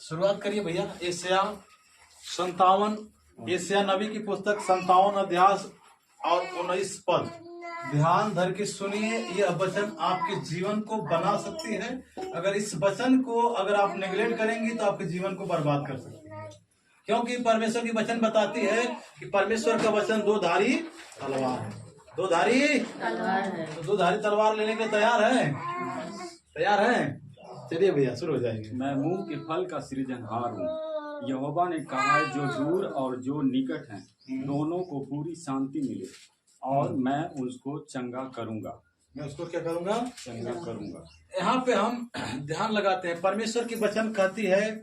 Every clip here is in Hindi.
शुरुआत करिए भैया। एशिया 57, एशिया नबी की पुस्तक 57 अध्याय और 19 पद। ध्यान धर के सुनिए, यह वचन आपके जीवन को बना सकती है। अगर इस वचन को अगर आप नेगलेक्ट करेंगे तो आपके जीवन को बर्बाद कर सकती है, क्योंकि परमेश्वर की वचन बताती है कि परमेश्वर का वचन दो धारी तलवार है। दो धारी तलवार है, तो दो धारी तलवार लेने के तैयार है? तैयार है? चलिए भैया शुरू हो जाएंगे। मैं मुंह के फल का सृजनहार हूँ। यहोवा ने कहा है, जो दूर और जो निकट हैं दोनों को पूरी शांति मिले, और मैं उसको चंगा करूंगा। मैं उसको क्या करूंगा? चंगा करूंगा। यहाँ पे हम ध्यान लगाते हैं, परमेश्वर की वचन कहती है,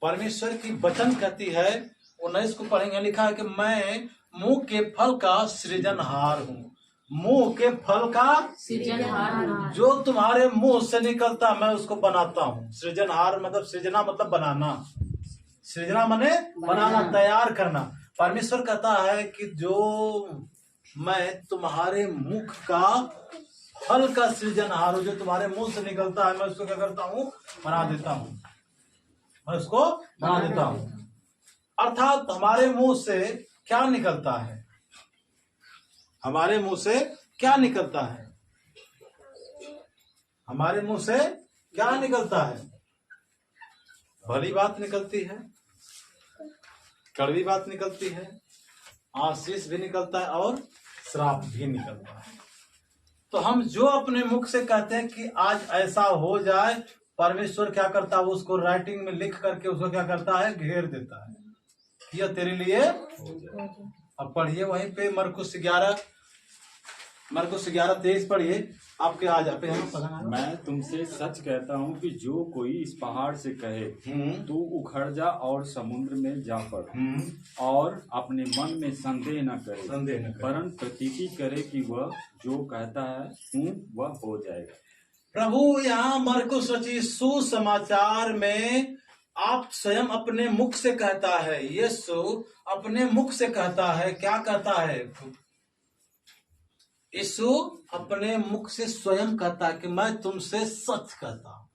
परमेश्वर की वचन कहती है, 19 को पढ़ेंगे, लिखा है कि मैं मुंह के फल का सृजनहार हूँ। मुंह के फल का सृजनहार, जो तुम्हारे मुंह से निकलता मैं उसको बनाता हूँ। सृजनहार मतलब सृजना मतलब बनाना, सृजना माने बनाना, तैयार करना। परमेश्वर कहता है कि जो मैं तुम्हारे मुख का फल का सृजनहार हूँ, जो तुम्हारे मुंह से निकलता है मैं उसको क्या करता हूँ? बना देता हूँ, मैं उसको बना देता हूँ। अर्थात हमारे मुंह से क्या निकलता है? हमारे मुंह से क्या निकलता है? हमारे मुंह से क्या निकलता है? भली बात निकलती है, कड़वी बात निकलती है, आशीष भी निकलता है और श्राप भी निकलता है। तो हम जो अपने मुख से कहते हैं कि आज ऐसा हो जाए, परमेश्वर क्या करता है? उसको राइटिंग में लिख करके उसको क्या करता है? घेर देता है, यह तेरे लिए हो जाए। अब पढ़िए वहीं पे मरकुस 11:23 पढ़िए, आपके आ जाते हैं। मैं तुमसे सच कहता हूँ कि जो कोई इस पहाड़ से कहे तू उखड़ जा और समुद्र में जा पड़, और अपने मन में संदेह न करे, परन प्रतीति करे कि वह जो कहता है वह हो जाएगा। प्रभु यहाँ मरकुस रचित सुसमाचार में आप स्वयं अपने मुख से कहता है, यीशु अपने मुख से कहता है। क्या कहता है? यीशु अपने मुख से स्वयं कहता है कि मैं तुमसे सच कहता हूँ,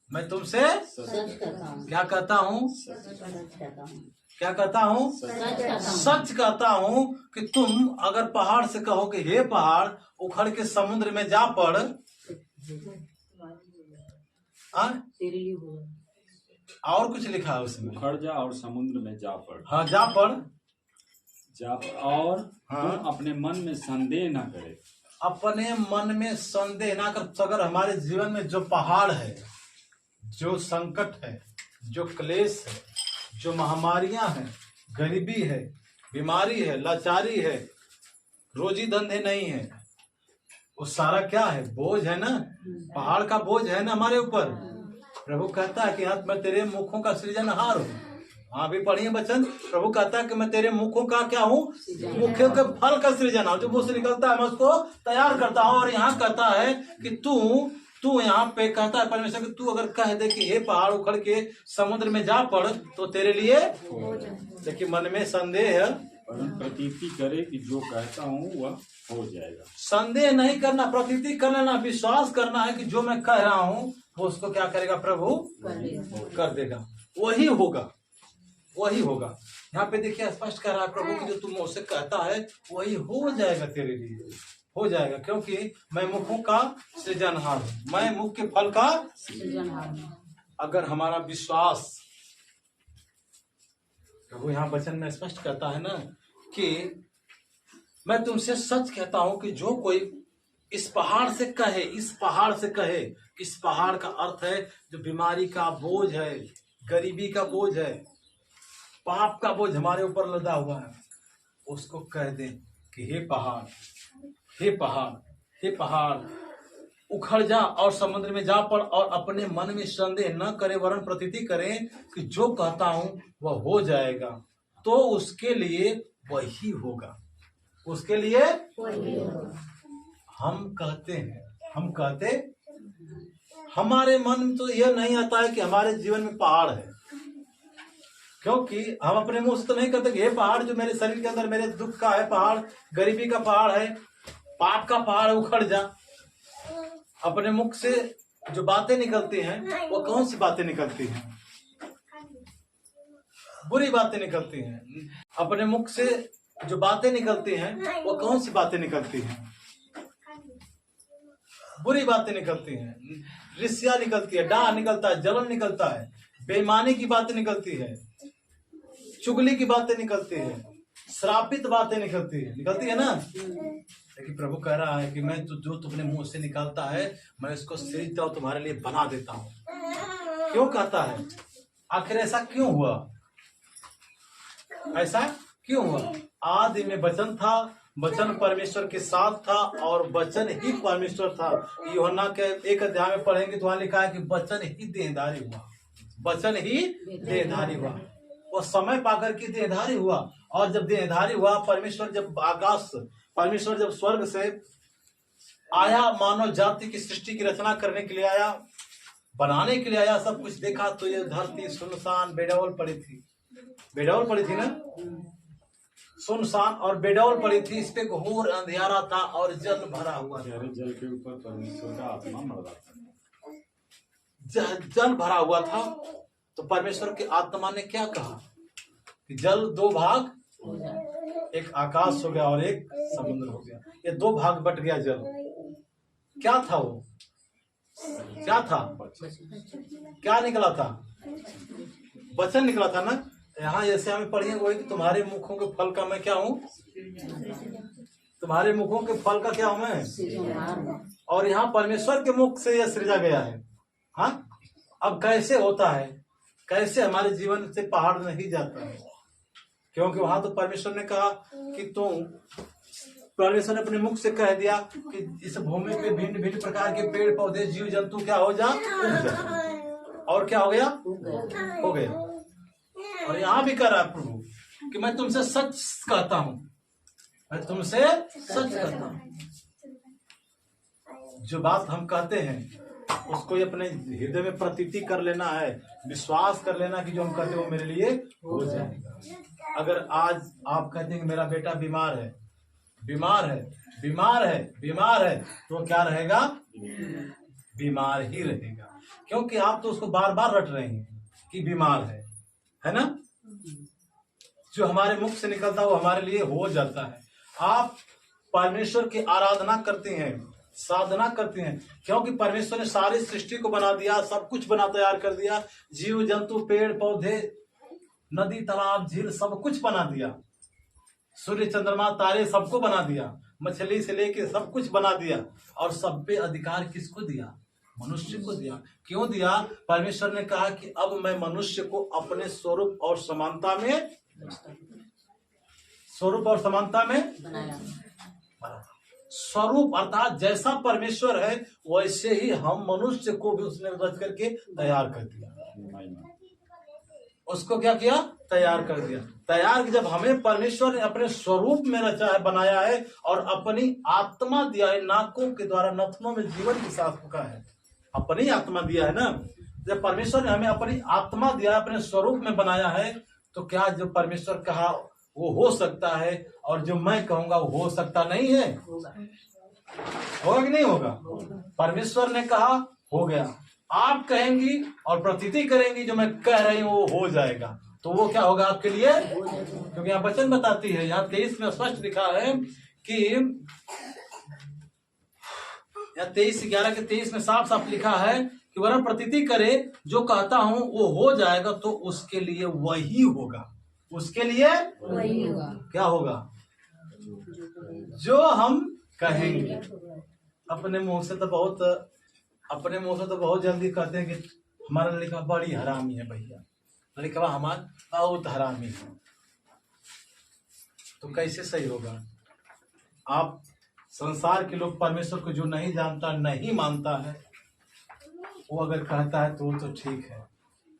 मैं तुमसे सच कहता हूँ। क्या कहता हूँ? क्या कहता हूँ? सच कहता हूँ कि तुम अगर पहाड़ से कहो कि हे पहाड़ उखड़ के समुद्र में जा पड़, और कुछ लिखा है उसमें, उखड़ जा और समुद्र में जा पड़। हाँ, जा पड़, और तुम अपने मन में संदेह न करे। अपने मन में संदेह ना कर। अगर हमारे जीवन में जो पहाड़ है, जो संकट है, जो क्लेश है, जो महामारियां हैं, गरीबी है, बीमारी है, लाचारी है, रोजी धंधे नहीं है, वो सारा क्या है? बोझ है ना, पहाड़ का बोझ है ना हमारे ऊपर। प्रभु कहता है कि हाँ मैं तेरे मुखों का सृजनहार हूँ। हाँ भी पढ़िए वचन, प्रभु कहता है कि मैं तेरे मुखों का क्या हूँ? मुखों के फल का सृजनहार, जो मुंह से निकलता है मैं उसको तैयार करता हूँ। और यहाँ कहता है कि तू यहाँ पे कहता है परमेश्वर कि तू अगर कह दे कि हे पहाड़ उखड़ के समुद्र में जा पड़ तो तेरे लिए, लेकिन मन में संदेह है, प्रतीति करे कि जो कहता हूँ वह हो जाएगा। संदेह नहीं करना, प्रतीति कर लेना, विश्वास करना है कि जो मैं कह रहा हूँ वो उसको क्या करेगा? प्रभु कर देगा, वही होगा, वही होगा। यहाँ पे देखिए स्पष्ट कर रहा है प्रभु कि जो तुम मुझसे कहता है वही हो जाएगा, तेरे लिए हो जाएगा, क्योंकि मैं मुखों का सृजनहार हूँ, मैं मुख के फल का सृजनहार हूँ। अगर हमारा विश्वास, प्रभु यहाँ वचन में स्पष्ट कहता है ना कि मैं तुमसे सच कहता हूँ कि जो कोई इस पहाड़ से कहे, इस पहाड़ से कहे, इस पहाड़ का अर्थ है जो बीमारी का बोझ है, गरीबी का बोझ है, पाप का बोझ हमारे ऊपर लदा हुआ है, उसको कह दे कि हे पहाड़, हे पहाड़, हे पहाड़ उखड़ जा और समुद्र में जा पड़, और अपने मन में संदेह न करे वरन प्रतीति करे कि जो कहता हूं वह हो जाएगा, तो उसके लिए वही होगा, उसके लिए वही होगा। हम कहते हमारे मन में तो यह नहीं आता है कि हमारे जीवन में पहाड़ है, क्योंकि हम अपने मुंह से तो नहीं कहते कि ये पहाड़ जो मेरे शरीर के अंदर मेरे दुख का है पहाड़, गरीबी का पहाड़ है, पाप का पहाड़ उखड़ जा। अपने मुख से जो बातें निकलती हैं वो कौन सी बातें निकलती हैं? बुरी बातें निकलती हैं। अपने मुख से जो बातें निकलती हैं वो कौन सी बातें निकलती हैं? बुरी बातें निकलती हैं। ईर्ष्या निकलती है, डाह निकलता है, जलन निकलता है, बेईमानी की बातें निकलती है, चुगली की बातें निकलती है, श्रापित बातें निकलती है ना। लेकिन प्रभु कह रहा है कि मैं जो तुमने मुंह से निकालता है मैं इसको सीधता हूं, तुम्हारे लिए बना देता हूं। क्यों कहता है? आखिर ऐसा क्यों हुआ? ऐसा क्यों हुआ? आदि में वचन था, वचन परमेश्वर के साथ था और वचन ही परमेश्वर था। यूहन्ना के 1 अध्याय में पढ़ेंगे तो वहां लिखा है कि वचन ही देहधारी हुआ, वचन ही देहधारी हुआ। वो समय पाकर के देहधारी हुआ। और जब देहधारी हुआ, परमेश्वर जब स्वर्ग से आया, मानव जाति की सृष्टि की रचना करने के लिए आया, बनाने के लिए आया, सब कुछ देखा तो ये धरती सुनसान बेडौल पड़ी थी ना, सुनसान और बेडौल पड़ी थी। इस पे घोर अंधियारा था और जल भरा हुआ था। जल के ऊपर परमेश्वर का आत्मा मर रहा था। जल भरा हुआ था तो परमेश्वर की आत्मा ने क्या कहा कि जल 2 भाग, एक आकाश हो गया और एक समुद्र हो गया। ये 2 भाग बट गया जल। क्या था वो? क्या था? क्या निकला था? वचन निकला था ना। यहाँ जैसे हमें पढ़िए वही कि तुम्हारे मुखों के फल का मैं क्या हूँ? तुम्हारे मुखों के फल का क्या हूँ मैं? और यहाँ परमेश्वर के मुख से यह सृजा गया है। हाँ, अब कैसे होता है? कैसे हमारे जीवन से पहाड़ नहीं जाता है? क्योंकि वहां तो परमेश्वर ने कहा कि परमेश्वर ने अपने मुख से कह दिया कि इस भूमि पे भिन्न भिन्न प्रकार के पेड़ पौधे जीव जंतु क्या हो जा, और क्या हो गया? हो गया। और यहाँ भी कह रहा है प्रभु कि मैं तुमसे सच कहता हूं, मैं तुमसे सच कहता हूं। जो बात हम कहते हैं उसको अपने हृदय में प्रतीति कर लेना है, विश्वास कर लेना कि जो हम कहते हैं वो मेरे लिए हो जाएगा। अगर आज आप कहते हैं कि मेरा बेटा बीमार है, तो क्या रहेगा? बीमार ही रहेगा। क्योंकि आप तो उसको बार बार रट रहे हैं कि बीमार है ना। जो हमारे मुख से निकलता है वो हमारे लिए हो जाता है। आप परमेश्वर की आराधना करते हैं, साधना करते हैं, क्योंकि परमेश्वर ने सारी सृष्टि को बना दिया, सब कुछ बना तैयार कर दिया। जीव जंतु, पेड़ पौधे, नदी तालाब झील सब कुछ बना दिया। सूर्य चंद्रमा तारे सबको बना दिया, मछली से लेके सब कुछ बना दिया। और सब पे अधिकार किसको दिया? मनुष्य को दिया। क्यों दिया? परमेश्वर ने कहा कि अब मैं मनुष्य को अपने स्वरूप और समानता में बनाया। स्वरूप अर्थात जैसा परमेश्वर है वैसे ही हम मनुष्य को भी उसने रच करके तैयार कर दिया। उसको क्या किया? तैयार कर दिया। तैयार जब हमें परमेश्वर ने अपने स्वरूप में रचा है, बनाया है और अपनी आत्मा दिया है, नाकों के द्वारा नथनों में जीवन की सांस फूंका है, अपनी आत्मा दिया है ना। जब परमेश्वर ने हमें अपनी आत्मा दिया, अपने स्वरूप में बनाया है, तो क्या जो परमेश्वर कहा वो हो सकता है और जो मैं कहूंगा वो हो सकता नहीं है? होगा कि नहीं होगा? परमेश्वर ने कहा हो गया। आप कहेंगी और प्रतीति करेंगी जो मैं कह रही हूं वो हो जाएगा, तो वो क्या होगा आपके लिए? क्योंकि यहाँ वचन बताती है, यहाँ 23 में स्पष्ट लिखा है कि यहाँ 23:11 के 23 में साफ साफ लिखा है कि वरन प्रतीति करे जो कहता हूं वो हो जाएगा, तो उसके लिए वही होगा। उसके लिए वही होगा। क्या होगा? जो हम कहेंगे। अपने मुंह से तो बहुत जल्दी कहते हैं कि हमारा लड़का बड़ी हरामी है भैया, लड़का हमारा बहुत हरामी है। तो कैसे सही होगा? आप संसार के लोग परमेश्वर को जो नहीं जानता, नहीं मानता है, वो अगर कहता है तो वो तो ठीक है,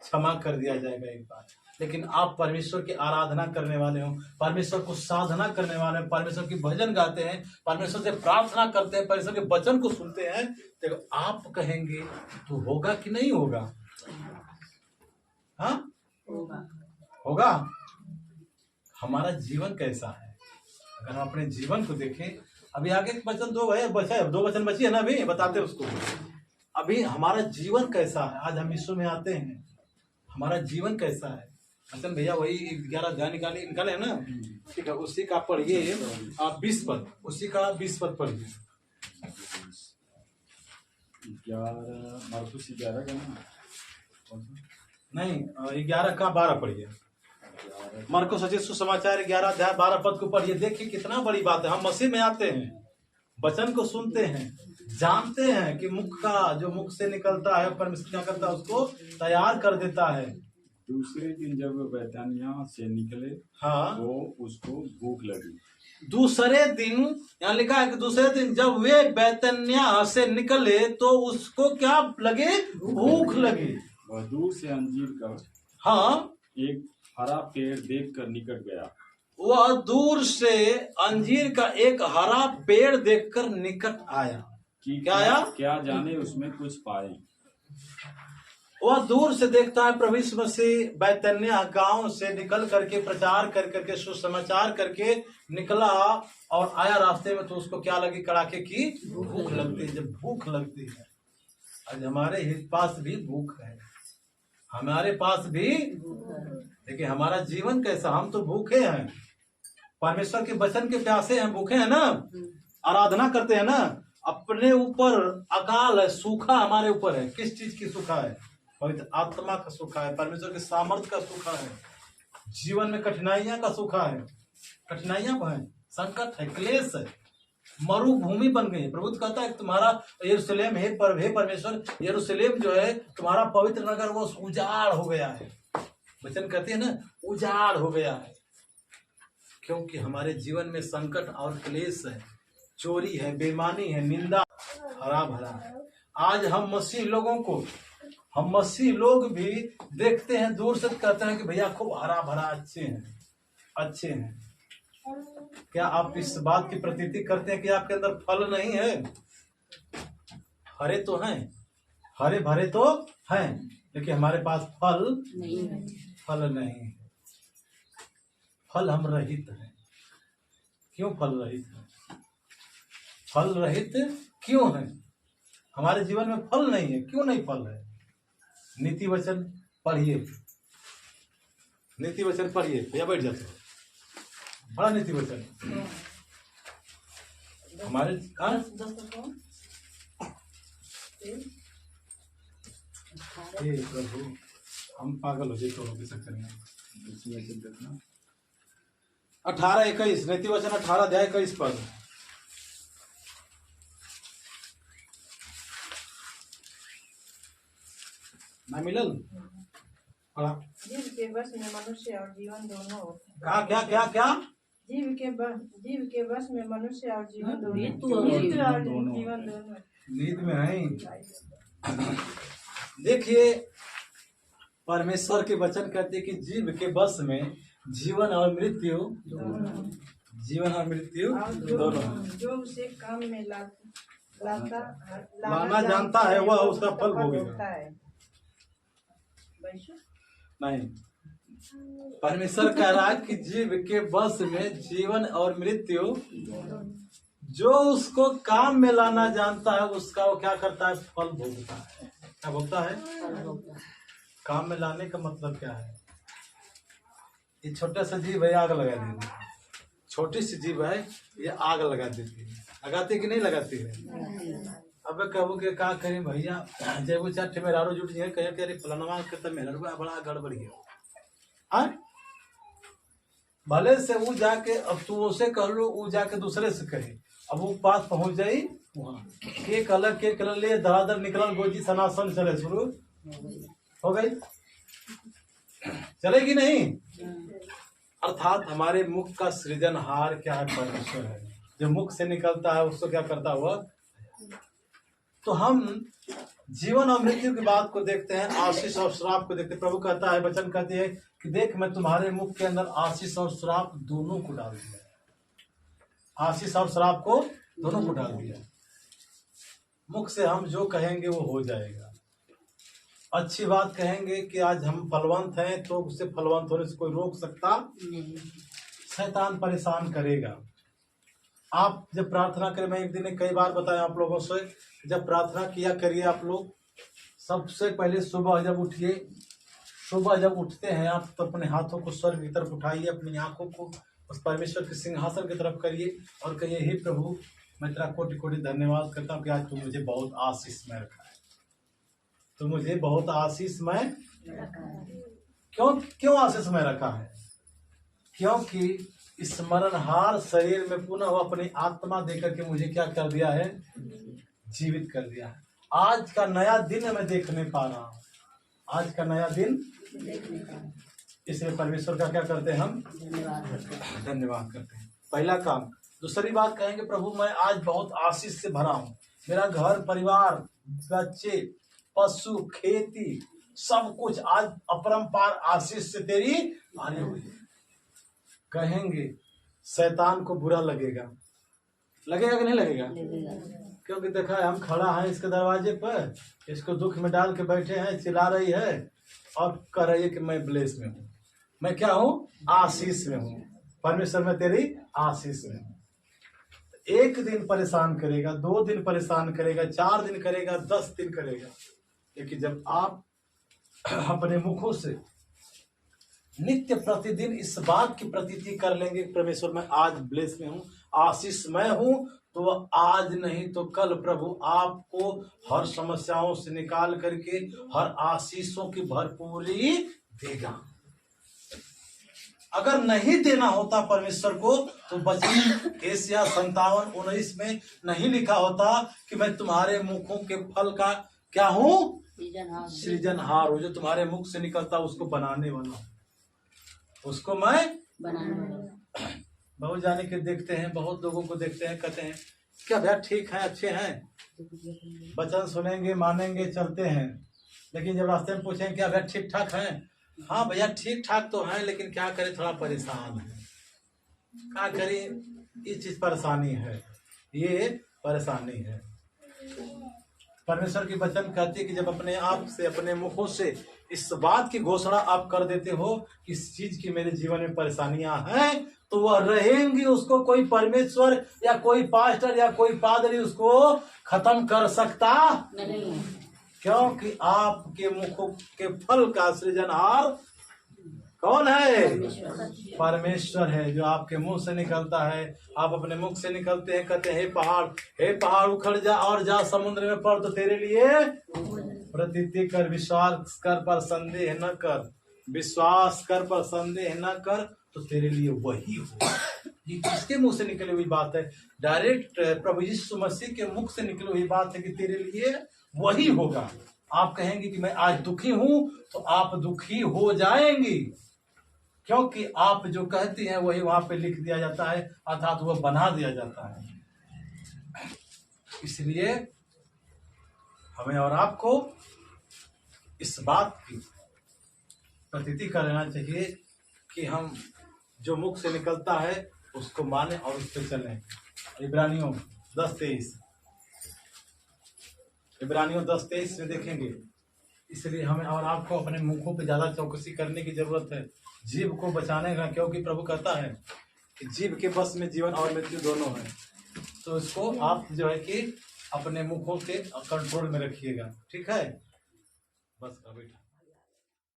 क्षमा कर दिया जाएगा एक बार। लेकिन आप परमेश्वर की आराधना करने वाले हो, परमेश्वर को साधना करने वाले हो, परमेश्वर की भजन गाते हैं, परमेश्वर से प्रार्थना करते हैं, परमेश्वर के वचन को सुनते हैं, तो आप कहेंगे तो होगा कि नहीं होगा? हाँ, होगा। हमारा जीवन कैसा है? अगर हम अपने जीवन को देखें, अभी आगे वचन 2 वचन बची है ना, अभी बताते उसको। अभी हमारा जीवन कैसा है, आज हम विश्व में आते हैं, हमारा जीवन कैसा है। हसन भैया वही 11 अध्याय निकाले है ना, ठीक है, उसी का पढ़िए आप 20 पद, उसी का 20 पद पढ़िए। 11 मार्कुस 11 का ना, नहीं 11 का 12 पढ़िए। मार्कुस रचित सुसमाचार 11 अध्याय 12 पद को पढ़िए। देखिए कितना बड़ी बात है। हम मसीह में आते हैं, वचन को सुनते हैं, जानते हैं कि मुख का जो मुख से निकलता है परमेश्वर क्या करता है, उसको तैयार कर देता है। दूसरे दिन जब बैतानिया से निकले, हाँ, तो उसको भूख लगी। दूसरे दिन, यहाँ लिखा है कि दूसरे दिन जब वे बैतन्या से निकले तो उसको क्या लगे, भूख लगी। वह दूर से अंजीर का हाँ, एक हरा पेड़ देखकर निकट गया। वह दूर से अंजीर का एक हरा पेड़ देखकर निकट आया। कि क्या आया? क्या जाने उसमें कुछ पाए। वह दूर से देखता है प्रभु यीशु मसीह बैतन्या गांव से निकल करके प्रचार कर करके सुसमाचार करके निकला और आया रास्ते में, तो उसको क्या लगी, कड़ाके की भूख लगती है। जब भूख लगती है, आज हमारे पास भी भूख है, हमारे पास भी, देखिए हमारा जीवन कैसा, हम तो भूखे हैं, परमेश्वर के वचन के प्यासे हैं, भूखे हैं ना, आराधना करते हैं ना, अपने ऊपर अकाल है, सूखा हमारे ऊपर है। किस चीज की सूखा है? पवित्र आत्मा का सूखा है, परमेश्वर के सामर्थ्य का सूखा है, जीवन में कठिनाइयां का सूखा है, कठिनाइयां है, संकट है, क्लेश है, मरुभूमि बन गई है। प्रभु कहता है तुम्हारा यरूशलेम हे परमेश्वर, यरूशलेम जो है तुम्हारा पवित्र नगर, वो उजाड़ हो गया है। वचन कहते हैं ना, उजाड़ हो गया है, क्योंकि हमारे जीवन में संकट और क्लेश है, चोरी है, बेईमानी है, निंदा, हरा भरा है। आज हम मसीह लोग भी देखते हैं दूर से, कहते हैं कि भैया खूब हरा भरा, अच्छे हैं। क्या आप इस बात की प्रतीति करते हैं कि आपके अंदर फल नहीं है? हरे तो हैं, हरे भरे तो हैं, लेकिन हमारे पास फल नहीं है। फल हम रहित हैं। क्यों फल रहित है? फल रहित क्यों है? हमारे जीवन में फल नहीं है, क्यों नहीं फल है? नीति वचन पढ़िए, नीति वचन पढ़िए भैया, बैठ जाते हो, बड़ा नीति वचन हमारे प्रभु, हम पागल हो जाए तो के चक्कर में। 18-21 नीति वचन 18 अध्याय 21 पद। ना मिलल जीव के बस में मनुष्य और जीवन दोनों होते हैं। क्या क्या क्या? जीव के बस में मनुष्य और जीवन दोनों, जीवन दोनों नींद में है। देखिए परमेश्वर के वचन कहते हैं कि जीव के बस में जीवन और मृत्यु दोनों, जो उसे काम में लाना जानता है वह उसका फल भोगेगा। नहीं, परमेश्वर कह रहा है कि जीव के बस में जीवन और मृत्यु, जो उसको काम में लाना जानता है उसका वो क्या करता है, फल भोगता है। क्या भोगता है? काम में लाने का मतलब क्या है? ये छोटा सा जीव है, आग लगा देती है, छोटी सी जीव है, ये आग लगा देती है। लगाती कि नहीं लगाती है? अब कहूँ कि क्या करें भैया, जब वो चार मेहरारू जुट जाए, कहे कि अरे फलाना करता मेहरारू बड़ा गड़बड़ गया, भले से वो जाके, अब तू उसे कह लो, वो जाके दूसरे से कहे, अब वो पास पहुंच जाई, केक अलग ले धड़ाधड़ निकल, गोजी सनासन चले शुरू हो गई, चलेगी नहीं। अर्थात हमारे मुख का सृजनहार क्या है? परमेश्वर है। जो मुख से निकलता है उसको क्या करता हुआ। तो हम जीवन और मृत्यु की बात को देखते हैं, आशीष और श्राप को देखते हैं। प्रभु कहता है, वचन कहते हैं कि देख मैं तुम्हारे मुख के अंदर आशीष और श्राप दोनों को डाल दिया। आशीष और श्राप को दोनों को डाल दिया। मुख से हम जो कहेंगे वो हो जाएगा। अच्छी बात कहेंगे कि आज हम फलवंत हैं, तो उससे फलवंत होने से कोई रोक सकता नहीं। शैतान परेशान करेगा। आप जब प्रार्थना करें, मैं एक दिन कई बार बताया आप लोगों से, जब प्रार्थना किया करिए आप लोग, सबसे पहले सुबह जब उठिए, सुबह जब उठते हैं आप तो अपने हाथों को स्वर्ग की तरफ उठाइए, अपनी आंखों को उस परमेश्वर के सिंहासन की तरफ करिए और कहिए, हे प्रभु, मैं तेरा कोटि कोटि धन्यवाद करता हूँ कि आज तू मुझे बहुत आशीषमय रखा है, तो मुझे बहुत आशीषमय क्यों आशीषमय रखा है? क्योंकि इस मरणहार शरीर में पुनः वो अपनी आत्मा देकर के मुझे क्या कर दिया है? जीवित कर दिया है। आज का नया दिन मैं देखने पा रहा हूँ, आज का नया दिन, इसलिए परमेश्वर का क्या करते हैं हम? धन्यवाद करते हैं। पहला काम। दूसरी बात कहेंगे, प्रभु मैं आज बहुत आशीष से भरा हूँ, मेरा घर परिवार, बच्चे, पशु, खेती, सब कुछ आज अपरंपार आशीष से तेरी भरी हुई है। कहेंगे शैतान को बुरा लगेगा, लगेगा कि नहीं लगेगा? क्योंकि देखा है हम खड़ा है इसके दरवाजे पर, इसको दुख में डाल के बैठे हैं, चिल्ला रही है और कह रही है कि मैं ब्लेस में हूँ, मैं क्या हूँ? आशीष में हूँ, परमेश्वर में तेरी आशीष में हूँ। एक दिन परेशान करेगा, 2 दिन परेशान करेगा, 4 दिन करेगा, 10 दिन करेगा, लेकिन जब आप अपने मुखों से नित्य प्रतिदिन इस बात की प्रतीति कर लेंगे, परमेश्वर मैं आज ब्लेस में हूँ, आशीष में हूँ, तो आज नहीं तो कल प्रभु आपको हर समस्याओं से निकाल करके हर आशीषों की भरपूरी देगा। अगर नहीं देना होता परमेश्वर को तो वचन एशिया 57:19 में नहीं लिखा होता कि मैं तुम्हारे मुखों के फल का क्या हूँ? सृजनहार हूँ। जो तुम्हारे मुख से निकलता उसको बनाने वाला, उसको मैं बनाने वाला। बहुत जाने के देखते हैं, बहुत लोगों को देखते हैं, कहते हैं क्या भैया ठीक है, अच्छे हैं, वचन सुनेंगे, मानेंगे, चलते हैं, लेकिन जब रास्ते में पूछें क्या भैया ठीक ठाक हैं? हाँ भैया ठीक ठाक तो हैं, लेकिन क्या करें, थोड़ा परेशान है। क्या करें, ये चीज परेशानी है, ये परेशानी है। परमेश्वर की वचन कहती है कि जब अपने आप से, अपने मुखों से इस बात की घोषणा आप कर देते हो कि इस चीज की मेरे जीवन में परेशानियां हैं, तो वह रहेंगी, उसको कोई परमेश्वर या कोई पास्टर या कोई पादरी उसको खत्म कर सकता नहीं, क्योंकि आपके मुखों के फल का सृजनहार कौन है? परमेश्वर है। जो आपके मुंह से निकलता है, आप अपने मुख से निकलते हैं, कहते हैं हे पहाड़ उखड़ जा और जा समुद्र में पड़, तो तेरे लिए प्रतीति कर, विश्वास कर पर संदेह न कर, विश्वास कर पर संदेह न कर, तो तेरे लिए वही हो। ये किसके मुंह से निकली हुई बात है? डायरेक्ट प्रभु यीशु मसीह के मुख से निकली हुई बात है कि तेरे लिए वही होगा। आप कहेंगे कि मैं आज दुखी हूं, तो आप दुखी हो जाएंगी, क्योंकि आप जो कहती हैं वही वहां पे लिख दिया जाता है, अर्थात वह बना दिया जाता है। इसलिए हमें और आपको इस बात की प्रतीति कर लेना चाहिए कि हम जो मुख से निकलता है उसको माने और उस पर चलें। इब्रानियों 10:23 में देखेंगे। इसलिए हमें और आपको अपने मुखों पे ज्यादा चौकसी करने की जरूरत है, जीव को बचाने का, क्योंकि प्रभु कहता है कि जीव के बस में जीवन और मृत्यु दोनों है। तो इसको आप जो है कि अपने मुखों के कंट्रोल में रखिएगा, ठीक है? बस अभी